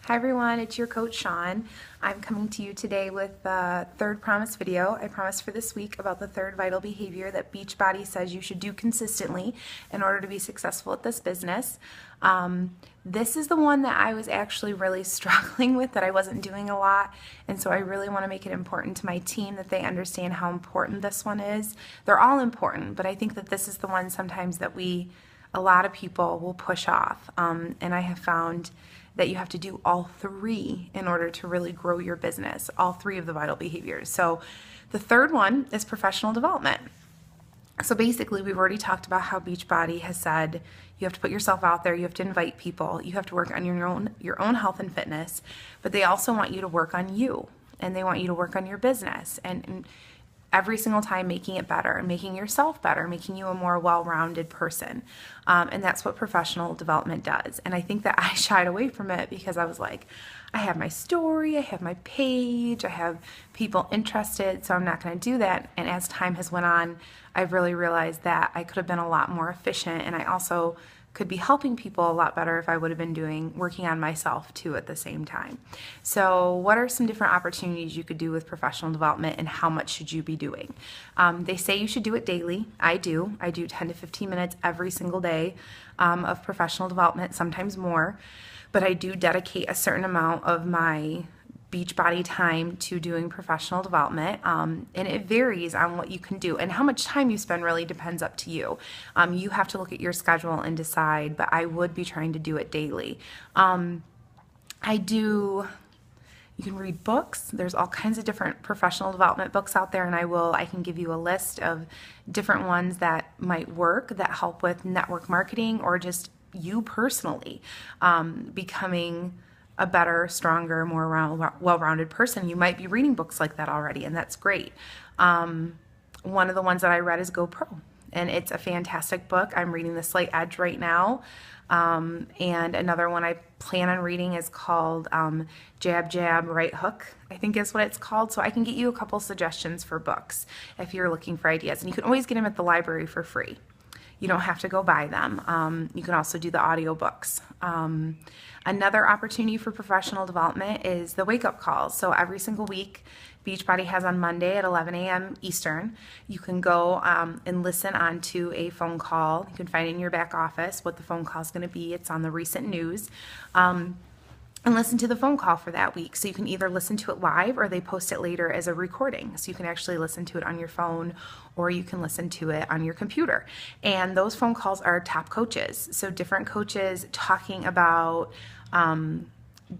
Hi everyone, it's your coach Sean. I'm coming to you today with the third promise video. I promised for this week about the third vital behavior that Beachbody says you should do consistently in order to be successful at this business. This is the one that I was actually really struggling with, that I wasn't doing a lot, and so I really want to make it important to my team that they understand how important this one is. They're all important, but I think that this is the one sometimes that a lot of people will push off, and I have found that you have to do all three in order to really grow your business, all three of the vital behaviors. So the third one is professional development. So basically, we've already talked about how Beachbody has said you have to put yourself out there, you have to invite people, you have to work on your own health and fitness, but they also want you to work on you, and they want you to work on your business, and every single time making it better and making yourself better, making you a more well-rounded person. And that's what professional development does. And I think that I shied away from it because I was like, I have my story, I have my page, I have people interested, so I'm not going to do that. And as time has went on, I've really realized that I could have been a lot more efficient, and I also could be helping people a lot better if I would have been working on myself too at the same time. So what are some different opportunities you could do with professional development, and how much should you be doing? They say you should do it daily. I do 10 to 15 minutes every single day of professional development, sometimes more, but I do dedicate a certain amount of my Beachbody time to doing professional development, and it varies on what you can do, and how much time you spend really depends up to you. You have to look at your schedule and decide, but I would be trying to do it daily. You can read books. There's all kinds of different professional development books out there, and I can give you a list of different ones that might work, that help with network marketing, or just you personally becoming a better, stronger, more well-rounded person. You might be reading books like that already, and that's great. One of the ones that I read is GoPro, and it's a fantastic book. I'm reading The Slight Edge right now, and another one I plan on reading is called Jab, Jab, Right Hook, I think is what it's called. So I can get you a couple suggestions for books if you're looking for ideas, and you can always get them at the library for free. You don't have to go buy them. You can also do the audiobooks. Another opportunity for professional development is the wake-up calls. So every single week, Beachbody has on Monday at 11 a.m. Eastern. You can go and listen on to a phone call. You can find in your back office what the phone call is going to be. It's on the recent news. And listen to the phone call for that week. So you can either listen to it live, or they post it later as a recording. So you can actually listen to it on your phone, or you can listen to it on your computer. And those phone calls are top coaches. So different coaches talking about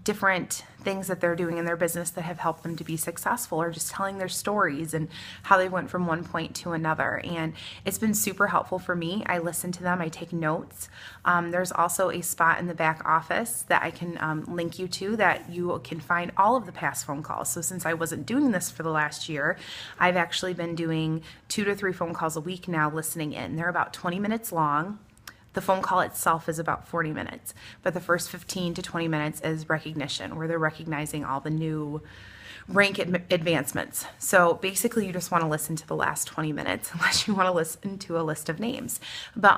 different things that they're doing in their business that have helped them to be successful, or just telling their stories and how they went from one point to another. And it's been super helpful for me. I listen to them, I take notes. There's also a spot in the back office that I can link you to, that you can find all of the past phone calls. So since I wasn't doing this for the last year, I've actually been doing 2 to 3 phone calls a week now, listening in. They're about 20 minutes long. The phone call itself is about 40 minutes, but the first 15 to 20 minutes is recognition, where they're recognizing all the new rank advancements. So basically, you just want to listen to the last 20 minutes, unless you want to listen to a list of names. But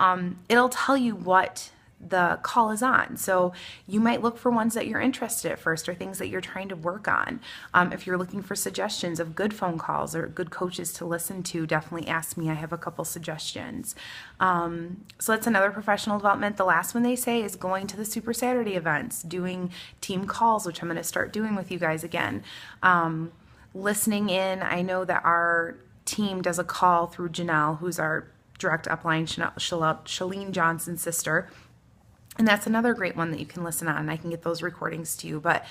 it'll tell you what the call is on. So you might look for ones that you're interested at first, or things that you're trying to work on. If you're looking for suggestions of good phone calls or good coaches to listen to, definitely ask me. I have a couple suggestions. So that's another professional development. The last one they say is going to the Super Saturday events, doing team calls, which I'm going to start doing with you guys again. Listening in. I know that our team does a call through Janelle, who's our direct upline, Shalene Johnson's sister. And that's another great one that you can listen on, and I can get those recordings to you. But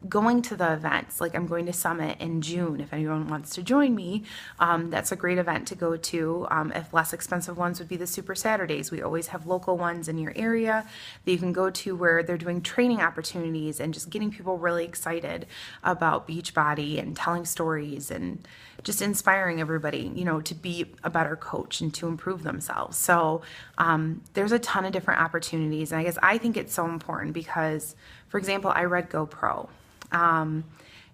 going to the events, like I'm going to Summit in June, if anyone wants to join me, that's a great event to go to. If less expensive ones would be the Super Saturdays. We always have local ones in your area that you can go to, where they're doing training opportunities and just getting people really excited about Beachbody and telling stories and just inspiring everybody, to be a better coach and to improve themselves. So there's a ton of different opportunities. And I think it's so important because, for example, I read GoPro.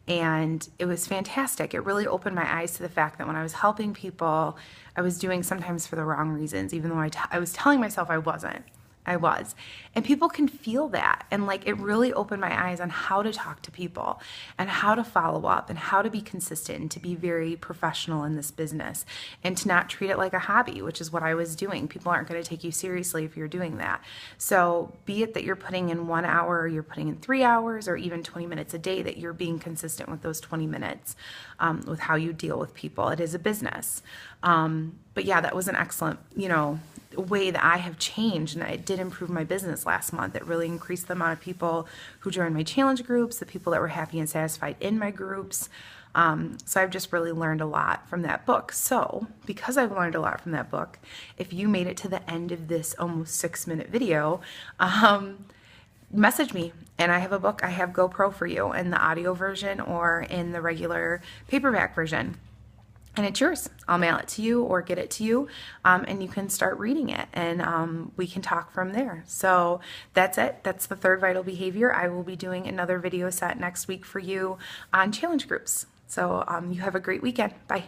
And it was fantastic. It really opened my eyes to the fact that when I was helping people, I was doing sometimes for the wrong reasons, even though I was telling myself I wasn't. I was. And people can feel that. And like, it really opened my eyes on how to talk to people and how to follow up and how to be consistent and to be very professional in this business and to not treat it like a hobby, which is what I was doing. People aren't going to take you seriously if you're doing that. So be it that you're putting in 1 hour, or you're putting in 3 hours, or even 20 minutes a day, that you're being consistent with those 20 minutes with how you deal with people. It is a business. But yeah, that was an excellent, way that I have changed, and it did improve my business last month. It really increased the amount of people who joined my challenge groups, the people that were happy and satisfied in my groups. So I've just really learned a lot from that book. So because I've learned a lot from that book, if you made it to the end of this almost 6-minute video, message me, and I have a book. I have GoPro for you in the audio version or in the regular paperback version. And it's yours. I'll mail it to you or get it to you, and you can start reading it, and we can talk from there. So that's it. That's the 3rd vital behavior. I will be doing another video set next week for you on challenge groups. So you have a great weekend. Bye.